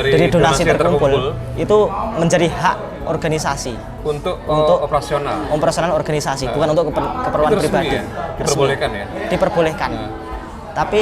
Dari donasi terkumpul itu menjadi hak organisasi untuk operasional organisasi, bukan untuk keperluan pribadi. Ya? Diperbolehkan ya? Diperbolehkan. Tapi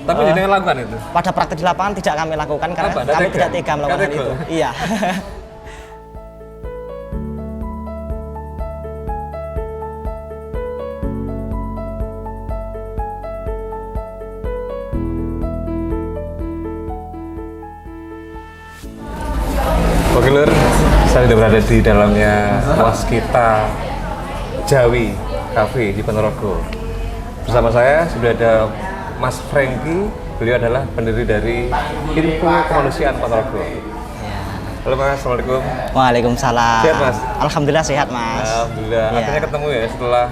jangan lakukan itu. Pada praktek di lapangan tidak kami lakukan karena kami tidak tega melakukan hal itu. Iya. Oke lur, saya sudah berada di dalamnya Waskita Jawi Cafe di Ponorogo. Bersama saya sudah ada Mas Franky, beliau adalah pendiri dari Info Kemanusiaan Ponorogo. Halo Mas, Assalamualaikum. Waalaikumsalam. Sehat Mas? Alhamdulillah sehat Mas. Alhamdulillah, akhirnya ketemu ya setelah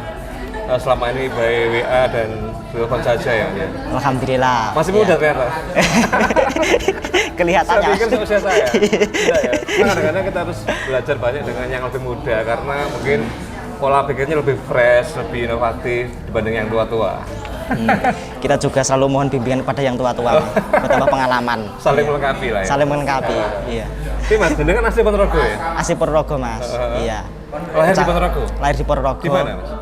selama ini by WA dan telepon saja ya. Alhamdulillah. Masih muda ternyata. Kelihatannya. Saya pikir usia saya. Tidak ya. Kadang-kadang kita harus belajar banyak dengan yang lebih muda karena mungkin pola pikirnya lebih fresh, lebih inovatif dibanding yang tua-tua. Kita juga selalu mohon bimbingan kepada yang tua-tua, bertambah pengalaman. Saling melengkapi lah ya. Saling melengkapi. Iya. Ini Mas, jenengan asli Ponorogo ya? Asli Ponorogo Mas. Iya. Lahir di Ponorogo? Lahir di Ponorogo. Di mana Mas?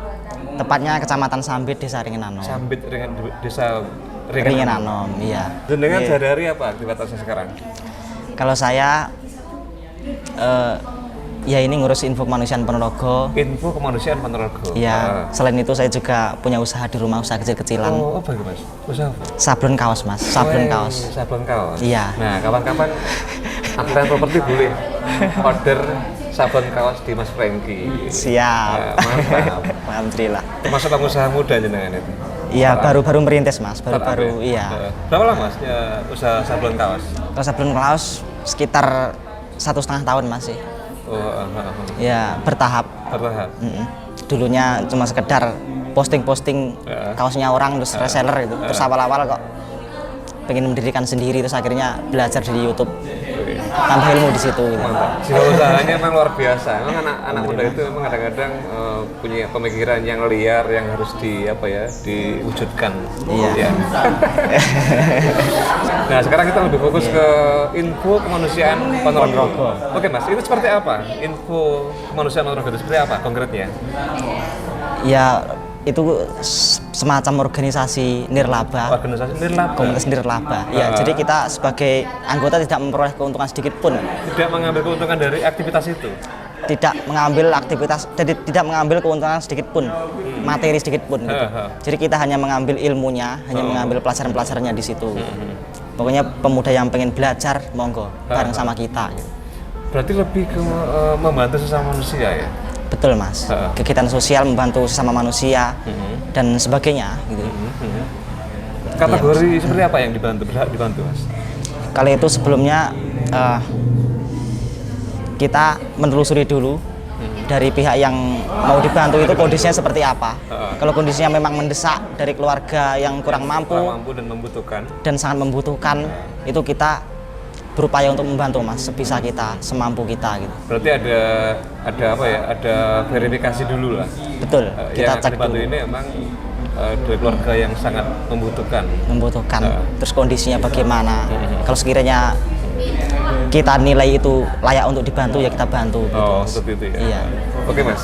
Tepatnya Kecamatan Sambit, Desa Ringenanom. Sambit, Desa Ringenanom, iya. Jenengan sehari-hari apa aktivitasnya sekarang? Kalau saya, ya ini ngurus Info Kemanusiaan Ponorogo. Info Kemanusiaan Ponorogo? Iya, selain itu saya juga punya usaha di rumah, usaha kecil-kecilan. Oh, apa itu Mas? Usaha apa? Sablon kaos Mas, sablon kaos. Sablon kaos? Iya. Nah, kapan-kapan Akhiran Properti boleh order sablon kaos di Mas Franky. Siap. Mantap. Alhamdulillah. Termasuk pengusaha muda jenengan itu? Iya, baru-baru merintis Mas, baru-baru iya. Berapa lama Mas usaha sablon kaos? Kalau sablon kaos sekitar 1,5 tahun masih. Ya, bertahap. Dulunya cuma sekedar posting-posting kaosnya orang, terus reseller itu. Terus awal-awal kok pengen mendirikan sendiri, terus akhirnya belajar dari YouTube. Tambah ilmu di situ. Gitu. Mantap. Jiwa usahanya memang luar biasa. Memang anak muda itu memang kadang-kadang punya pemikiran yang liar yang harus diwujudkan. Iya. Ya. Nah, sekarang kita lebih fokus ke Info Kemanusiaan Ponorogo. Oke Mas, itu seperti apa? Info Kemanusiaan Ponorogo itu seperti apa konkretnya? Ya, itu semacam organisasi nirlaba. Organisasi nirlaba? Komunitas nirlaba. Ya, jadi kita sebagai anggota tidak memperoleh keuntungan sedikit pun. Tidak mengambil keuntungan dari aktivitas itu? Tidak mengambil tidak mengambil keuntungan sedikit pun, materi sedikit pun. Gitu. Jadi kita hanya mengambil ilmunya, hanya mengambil pelajaran-pelajarannya di situ. Gitu. Pokoknya pemuda yang pengen belajar, monggo bareng sama kita. Gitu. Berarti lebih ke membantu sesama manusia ya? Betul Mas, kegiatan sosial membantu sesama manusia dan sebagainya gitu. Kategori seperti apa yang dibantu Mas? Kali itu sebelumnya kita menelusuri dulu dari pihak yang mau dibantu itu kondisinya seperti apa. Kalau kondisinya memang mendesak dari keluarga yang kurang mampu dan membutuhkan dan sangat membutuhkan, itu kita berupaya untuk membantu Mas sebisa kita, semampu kita gitu. Berarti ada apa ya? Ada verifikasi dulu lah. Betul. Kita cek dulu. Ini emang dari keluarga yang sangat membutuhkan. Terus kondisinya bagaimana? Kalau sekiranya kita nilai itu layak untuk dibantu, ya kita bantu. Oh, gitu, seperti itu ya. Iya. Oke Mas.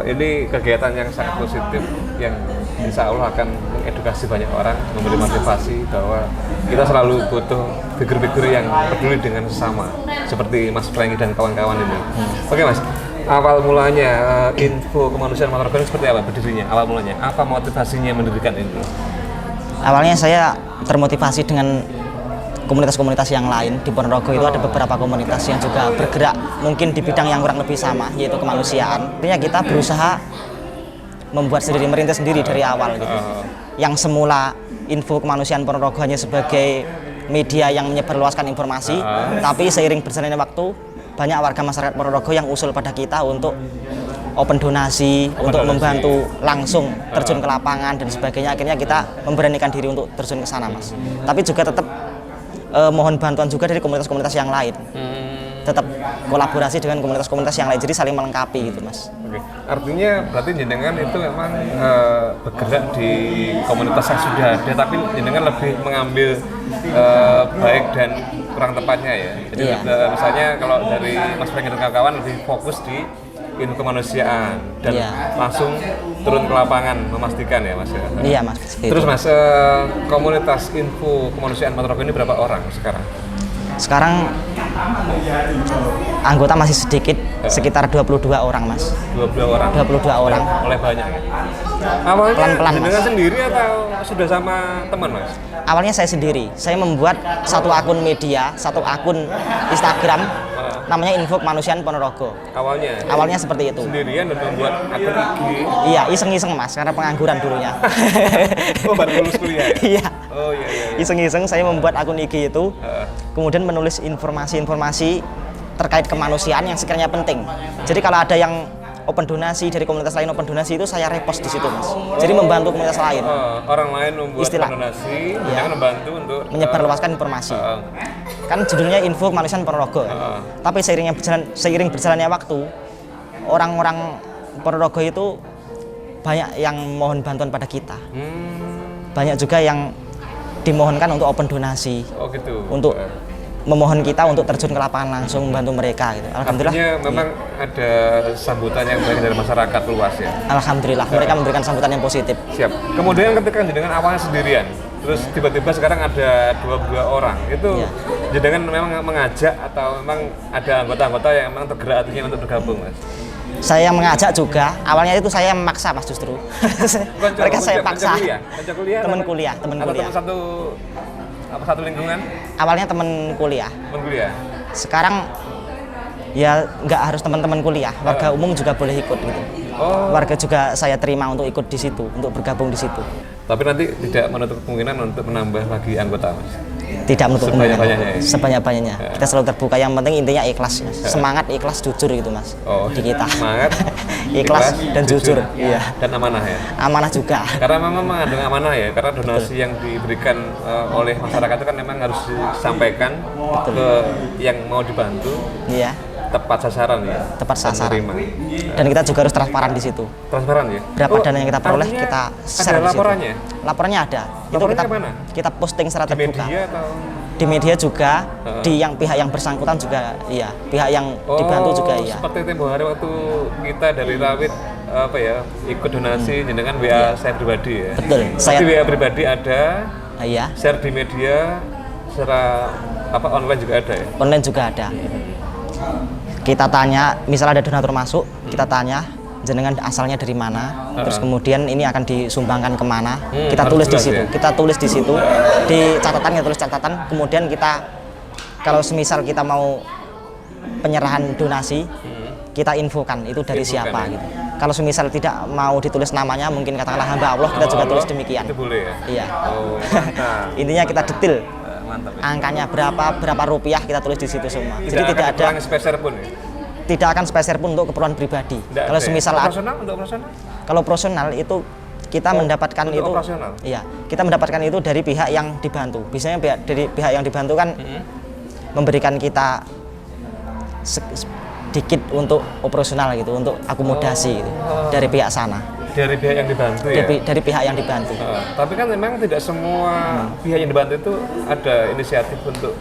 Ini kegiatan yang sangat positif yang insya Allah akan mengedukasi banyak orang, memberi motivasi bahwa kita selalu butuh figur-figur yang peduli dengan sesama seperti Mas Franky dan kawan-kawan ini. Oke Mas, awal mulanya Info Kemanusiaan Ponorogo seperti apa berdirinya? Awal mulanya, apa motivasinya mendirikan ini? Awalnya saya termotivasi dengan komunitas-komunitas yang lain di Ponorogo. Itu ada beberapa komunitas yang juga bergerak mungkin di bidang yang kurang lebih sama, yaitu kemanusiaan. Artinya kita berusaha membuat sendiri, merintis sendiri dari awal gitu. Yang semula Info Kemanusiaan Ponorogo hanya sebagai media yang menyebarluaskan informasi, tapi seiring berjalannya waktu banyak warga masyarakat Ponorogo yang usul pada kita untuk open donasi, untuk membantu langsung terjun ke lapangan dan sebagainya. Akhirnya kita memberanikan diri untuk terjun ke sana Mas. Tapi juga tetap mohon bantuan juga dari komunitas-komunitas yang lain. tetap kolaborasi dengan komunitas-komunitas yang lain, jadi saling melengkapi gitu Mas. Oke. Artinya berarti jenengan itu memang bergerak di komunitas yang sudah ada, tapi jenengan lebih mengambil baik dan kurang tepatnya ya. Jadi misalnya kalau dari Mas Frank dan kawan-kawan lebih fokus di info kemanusiaan dan langsung turun ke lapangan memastikan ya Mas ya. Iya Mas. Terus Mas, komunitas info kemanusiaan Ponorogo ini berapa orang sekarang? Sekarang anggota masih sedikit, sekitar 22 orang Mas. 22 orang? 22 orang. Oleh banyak ya? Awalnya Pelan-pelan, jenengan Mas. sendiri atau sudah sama teman Mas? Awalnya saya sendiri, saya membuat satu akun media, satu akun Instagram, namanya Info Kemanusiaan Ponorogo. Awalnya seperti itu. Sendirian dan membuat akun IG. Iya, iseng-iseng Mas, karena pengangguran dulunya. Oh, baru lulus kuliah ya? Iya. Oh iya. Iseng-iseng saya membuat akun IG itu, kemudian menulis informasi-informasi terkait kemanusiaan yang sekiranya penting. Jadi kalau ada yang open donasi dari komunitas lain, open donasi itu saya repost di situ Mas. Jadi membantu komunitas lain. Orang lain membuat donasi, jangan membantu untuk menyebarluaskan informasi. Kan judulnya Info Kemanusiaan Ponorogo. Tapi seiring berjalannya waktu, orang-orang Ponorogo itu banyak yang mohon bantuan pada kita. Banyak juga yang dimohonkan untuk open donasi. Oh gitu. Untuk memohon kita untuk terjun ke lapangan langsung membantu mereka gitu. Alhamdulillah. Artinya memang ada sambutan yang baik dari masyarakat luas ya. Alhamdulillah mereka memberikan sambutan yang positif. Siap. Kemudian ketika jenengan awalnya sendirian, terus tiba-tiba sekarang ada 22 orang. Itu jenengan memang mengajak atau memang ada anggota-anggota yang memang tergerak hatinya untuk bergabung, Mas? Saya mengajak juga. Awalnya itu saya memaksa Mas justru. Mereka saya paksa. Teman kuliah. Atau satu lingkungan? Awalnya teman kuliah. Teman kuliah. Sekarang ya nggak harus teman-teman kuliah, warga umum juga boleh ikut gitu. Warga juga saya terima untuk ikut di situ, untuk bergabung di situ. Tapi nanti tidak menutup kemungkinan untuk menambah lagi anggota, Mas? Tidak menutup sebanyak-banyaknya. Sebanyak-banyaknya. Kita selalu terbuka. Yang penting intinya ikhlas, Mas. Semangat, ikhlas, jujur gitu, Mas. Di kita. Semangat, ikhlas dan jujur. Iya. Dan amanah ya. Amanah juga. Karena memang mengandung amanah ya. Karena donasi yang diberikan oleh masyarakat itu kan memang harus disampaikan ke yang mau dibantu. Iya. Tepat sasaran ya. Tepat sasaran. Dan kita juga harus transparan di situ. Transparan ya. Berapa dana yang kita peroleh kita share di situ. Laporannya? Laporannya ada. Laporannya kita posting secara terbuka. Di media atau? Di media juga, di yang pihak yang bersangkutan juga iya, pihak yang dibantu juga iya. Seperti tempo hari waktu kita dari Rawit ikut donasi jenengan WA saya pribadi ya. Betul. Saya WA pribadi ada. Iya. Share di media secara online juga ada ya. Online juga ada. Kita tanya, misal ada donatur masuk, kita tanya jenengan asalnya dari mana, terus kemudian ini akan disumbangkan kemana, kita tulis di situ, di catatan kita tulis catatan, kemudian kita kalau semisal kita mau penyerahan donasi, kita infokan itu dari siapa gitu. Kalau semisal tidak mau ditulis namanya, mungkin katakanlah hamba Allah, kita juga tulis demikian. Itu boleh ya? Iya. Intinya kita detail. Mantap, ya. Angkanya berapa rupiah kita tulis di situ semua. Jadi tidak ada spesial pun ya? Tidak akan spesial pun untuk keperluan pribadi. Kalau semisal untuk operasional? Kalau operasional itu kita mendapatkan itu operasional? Iya, kita mendapatkan itu dari pihak yang dibantu. Biasanya dari pihak yang dibantu kan memberikan kita sedikit untuk operasional gitu, untuk akomodasi gitu, dari pihak sana. Dari pihak yang dibantu ya? Dari pihak yang dibantu. Tapi kan memang tidak semua pihak yang dibantu itu ada inisiatif untuk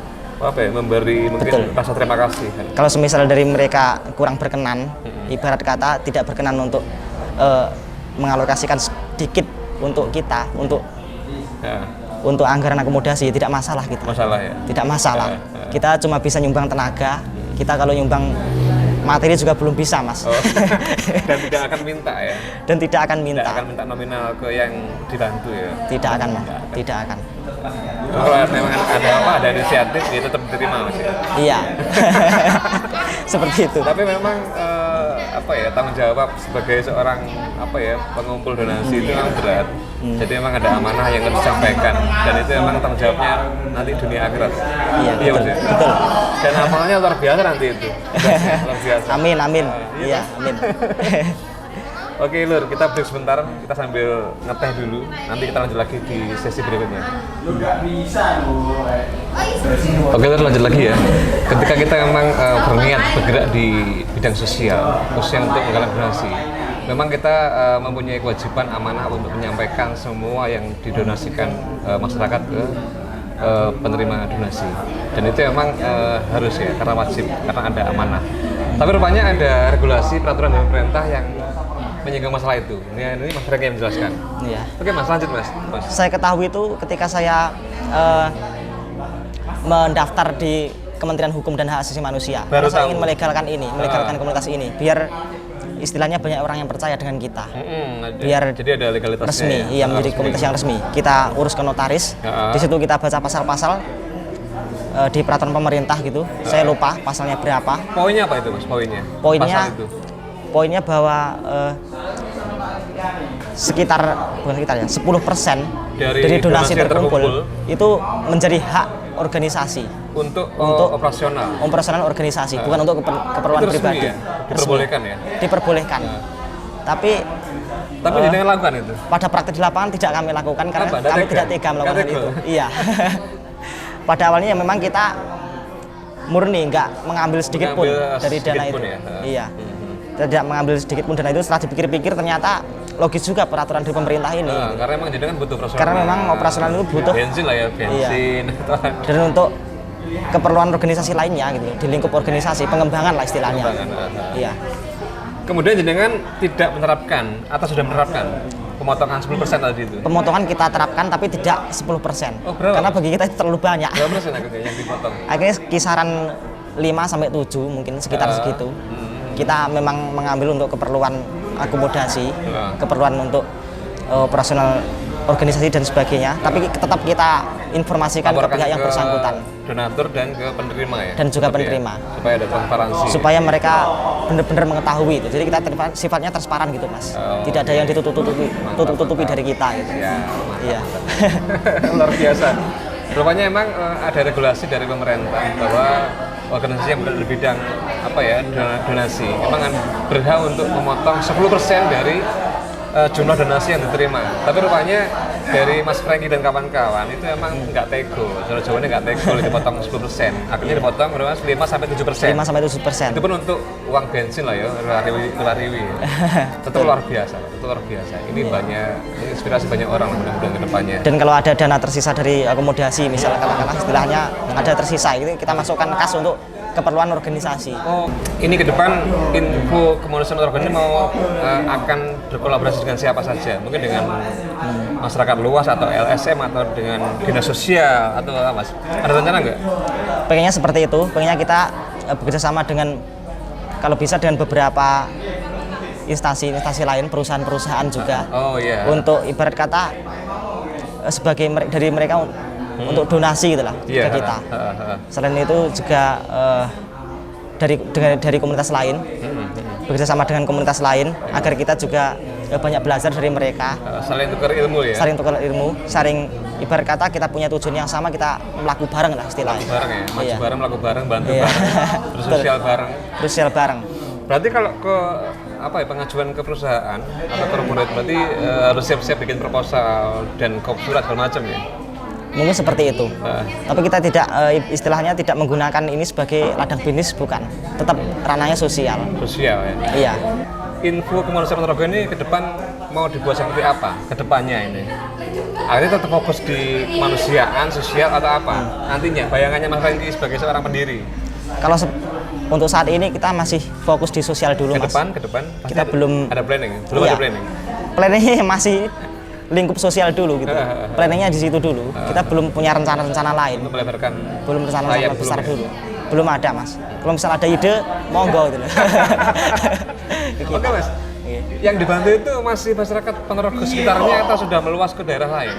memberi mungkin rasa terima kasih. Kalau semisal dari mereka kurang berkenan, ibarat kata tidak berkenan untuk mengalokasikan sedikit untuk kita, untuk anggaran akomodasi, tidak masalah gitu. Masalah ya? Tidak masalah. Kita cuma bisa nyumbang tenaga. Kita kalau nyumbang materi juga belum bisa, Mas. Dan tidak akan minta ya? Dan tidak akan minta. Tidak akan minta nominal ke yang dibantu ya? Tidak akan, Mas. Tidak akan. Kalau memang ada inisiatif, ya tetap diterima, Mas ya? Iya. Seperti itu. Tapi memang tanggung jawab sebagai seorang pengumpul donasi itu memang berat. Jadi memang ada amanah yang harus disampaikan, dan itu memang tanggung jawabnya nanti dunia akhirat. Iya, betul. Ya? Betul. Dan amalnya luar biasa nanti itu. Luar biasa. Amin. Iya, amin. Oke Lur, kita break sebentar, kita sambil ngeteh dulu. Nanti kita lanjut lagi di sesi berikutnya. Oke Lur, lanjut lagi ya. ketika kita memang berniat bergerak di bidang sosial, khususnya untuk menggalang donasi, memang kita mempunyai kewajiban amanah untuk menyampaikan semua yang didonasikan masyarakat ke penerima donasi. Dan itu memang harus ya, karena wajib, karena ada amanah. Tapi rupanya ada regulasi peraturan dari pemerintah yang menyinggung masalah itu. Ini Mas Franky yang menjelaskan. Iya. Oke Mas, lanjut Mas. Saya ketahui itu ketika saya mendaftar di Kementerian Hukum dan Hak Asasi Manusia. Baru Saya tahu. ingin melegalkan ini, melegalkan komunitas ini, biar istilahnya banyak orang yang percaya dengan kita. Biar jadi ada legalitasnya. Resmi, ya? iya menjadi komunitas yang resmi. Kita urus ke notaris. Di situ kita baca pasal-pasal di peraturan pemerintah gitu. Saya lupa pasalnya berapa. Poinnya apa itu Mas? Poinnya? Poinnya, Pasal itu. poinnya bahwa sekitar bukan sekitar ya 10% dari donasi yang terkumpul itu menjadi hak organisasi untuk operasional organisasi, bukan untuk keperluan itu resmi pribadi. ya? Diperbolehkan ya? Diperbolehkan. Tapi jangan lakukan itu. pada praktik di lapangan tidak kami lakukan karena Kenapa? kami tidak tega melakukan hal itu. Iya. Pada awalnya memang kita murni nggak mengambil sedikit pun dari dana itu. Ya? Iya. Tidak mengambil sedikit pun dana itu. Setelah dipikir-pikir ternyata logis juga peraturan dari pemerintah ini. Karena memang jadi kan butuh operasional. Karena memang operasional itu butuh bensin lah ya, bensin. Iya. Dan untuk keperluan organisasi lainnya gitu, di lingkup organisasi pengembangan lah istilahnya. Iya. Kemudian jenengan tidak menerapkan atau sudah menerapkan pemotongan 10% tadi itu? Pemotongan kita terapkan tapi tidak 10%. Oh, berapa? Karena bagi kita itu terlalu banyak. Berapa persen akhirnya yang dipotong? Akhirnya kisaran 5-7 mungkin sekitar segitu. Kita memang mengambil untuk keperluan akomodasi, keperluan untuk operasional organisasi dan sebagainya, tapi tetap kita informasikan ke pihak yang bersangkutan, donatur dan ke penerima ya, dan juga tetap penerima, ya, supaya ada transparansi, supaya mereka benar-benar mengetahui itu. Jadi kita sifatnya transparan gitu Mas, tidak ada yang ditutup-tutupi dari kita gitu. Ya, iya. luar biasa. Rupanya emang ada regulasi dari pemerintah bahwa organisasi yang berada di bidang donasi memang berhak untuk memotong 10% dari jumlah donasi yang diterima. Tapi rupanya dari Mas Franky dan kawan-kawan itu emang nggak tego, Jawa-Jawanya nggak tego dipotong 10%. Akhirnya dipotong berapa? 5-7%. 5-7%. Itu pun untuk uang bensin lah ya, lari-riwi. Tetap luar biasa, Ini banyak inspirasi banyak orang mudah-mudahan ke depannya. Dan kalau ada dana tersisa dari akomodasi, misalnya katakanlah istilahnya ada tersisa, itu kita masukkan kas untuk keperluan organisasi. Oh, ini ke depan info kemanusiaan organisasi mau akan berkolaborasi dengan siapa saja? Mungkin dengan masyarakat luas atau LSM atau dengan dinas sosial atau apa Mas? Ada rencana nggak? Pengennya seperti itu, pengennya kita bekerja sama dengan kalau bisa dengan beberapa instansi lain, perusahaan-perusahaan juga. Oh iya. Untuk ibarat kata sebagai dari mereka untuk donasi gitulah ke kita. Selain itu juga dari komunitas lain, bekerja sama dengan komunitas lain agar kita juga banyak belajar dari mereka. Saling tukar ilmu ya. Saling tukar ilmu, saling ibarat kata kita punya tujuan yang sama, kita melaku bareng lah istilahnya. Maju bareng ya, Iya. bareng, melaku bareng, bantu Iya. bareng, bersosial bareng. Bersosial bareng. Berarti kalau ke pengajuan ke perusahaan atau korporat berarti harus siap-siap bikin proposal dan kop surat segala macam ya. Mungkin seperti itu. Tapi kita tidak istilahnya tidak menggunakan ini sebagai ladang bisnis, bukan. Tetap ranahnya sosial. Sosial ya. Iya. Info kemanusiaan Ponorogo ini ke depan mau dibuat seperti apa ke depannya ini? Akhirnya tetap fokus di kemanusiaan, sosial atau apa? Nantinya bayangannya Mas Franky sebagai seorang pendiri. Kalau untuk saat ini kita masih fokus di sosial dulu, Mas. Ke depan kita belum ada planning. Belum iya, ada planning. Planningnya masih lingkup sosial dulu gitu. Planningnya di situ dulu. Kita belum punya rencana-rencana lain. Untuk melebarkan belum rencana-rencana besar ya? dulu. Belum ada, Mas. Kalau misalnya ada ide, monggo gitu. Oke, Mas. Yang dibantu itu masih masyarakat Ponorogo sekitarnya atau sudah meluas ke daerah lain?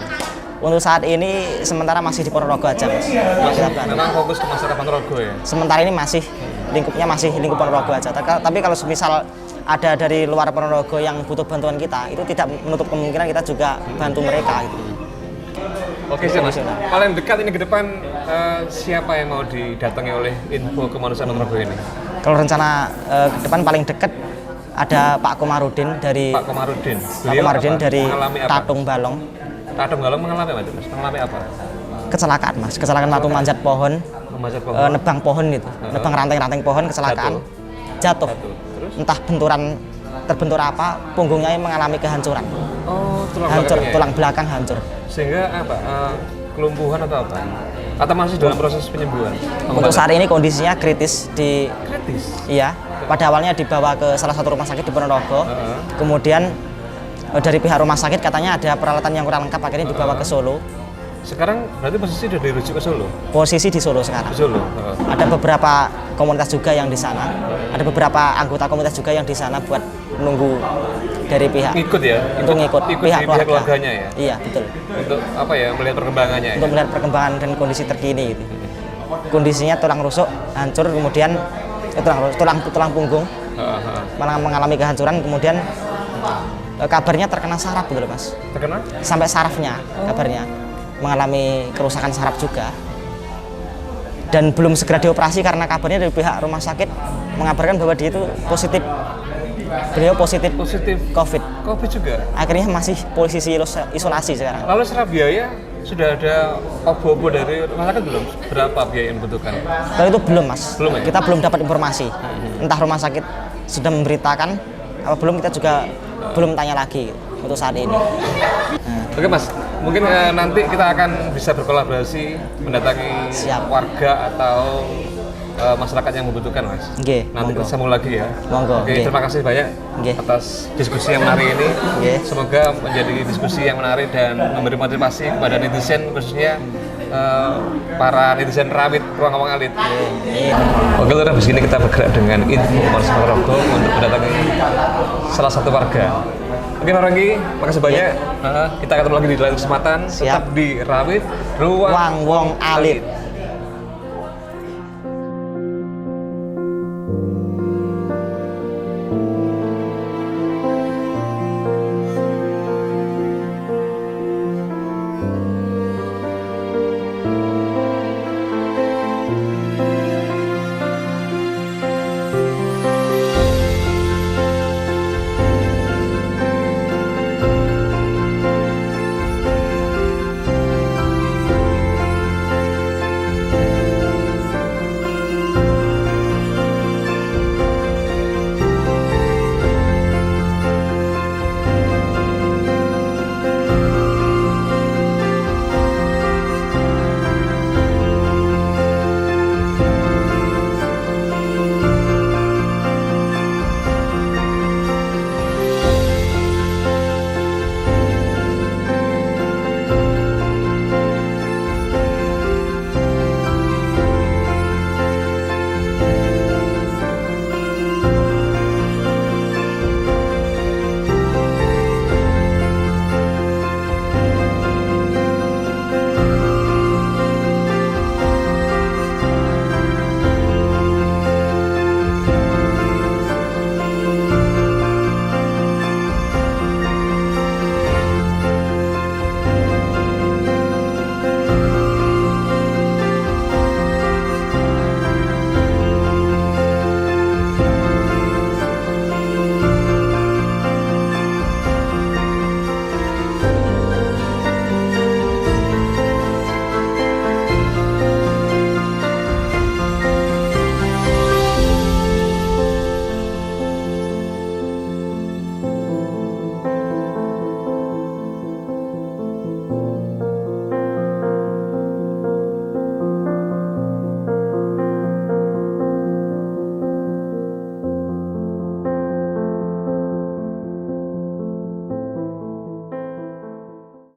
Untuk saat ini sementara masih di Ponorogo aja, Mas. Memang fokus ke masyarakat Ponorogo ya? Sementara ini masih lingkupnya masih lingkup Ponorogo aja. Tapi kalau misal ada dari luar Ponorogo yang butuh bantuan kita, itu tidak menutup kemungkinan kita juga bantu mereka gitu. Oke sih Mas, paling dekat ini ke depan siapa yang mau didatangi oleh info kemanusiaan Ponorogo ini? Kalau rencana ke depan paling dekat ada Pak Komarudin dari Pak Komarudin. Pak Komarudin dari Tatung Balong. Tatung Balong mengalami apa, Mas? Mengalami apa? Kecelakaan, Mas. Kecelakaan waktu manjat pohon. Memanjat pohon. nebang pohon gitu, nebang ranting-ranting pohon kecelakaan, jatuh. Terus? Entah terbentur apa, punggungnya mengalami kehancuran. Oh, Hancur, belakangnya ya? tulang belakang hancur. Sehingga apa? Kelumpuhan atau apa? Atau masih dalam proses penyembuhan? Untuk saat ini kondisinya kritis Kritis. iya. Pada awalnya dibawa ke salah satu rumah sakit di Ponorogo. Kemudian dari pihak rumah sakit katanya ada peralatan yang kurang lengkap, akhirnya dibawa ke Solo. Sekarang berarti posisi sudah dirujuk ke Solo? Posisi di Solo sekarang. Ke Solo? Ada beberapa komunitas juga yang di sana. Ada beberapa anggota komunitas juga yang di sana buat menunggu dari pihak. Ikut ya? Untuk ngikut ikut pihak di pihak keluarga. keluarganya ya? Iya, betul. Untuk apa ya? Melihat perkembangannya Untuk ya? melihat perkembangan dan kondisi terkini gitu. Kondisinya tulang rusuk, hancur, kemudian tulang punggung malah mengalami kehancuran, kemudian kabarnya terkena saraf gitu loh Mas. Terkena? Sampai sarafnya kabarnya mengalami kerusakan saraf juga. Dan belum segera dioperasi karena kabarnya dari pihak rumah sakit mengabarkan bahwa dia itu positif. Beliau positif COVID. COVID juga? Akhirnya masih posisi isolasi sekarang. Lalu secara biaya sudah ada obo-obo dari rumah sakit belum? Berapa biaya yang dibutuhkan? Kalau itu belum Mas. Belum ya? Kita belum dapat informasi. Entah rumah sakit sudah memberitakan apa belum, kita juga belum tanya lagi untuk saat ini. Oke Mas, mungkin nanti kita akan bisa berkolaborasi mendatangi warga atau masyarakat yang membutuhkan Mas. Oke, Nanti kita sambung lagi ya. Monggo. Oke, terima kasih banyak atas diskusi yang menarik ini. Semoga menjadi diskusi yang menarik dan memberi motivasi kepada netizen, khususnya para netizen Rawit Ruang Awang Alit. Oke, lalu habis ini kita bergerak dengan Info Polres Ponorogo untuk mendatangi salah satu warga. Oke Narangi, makasih banyak. Kita ketemu lagi di lain kesempatan. Tetap di Rawit Ruang Wang Wong Alit.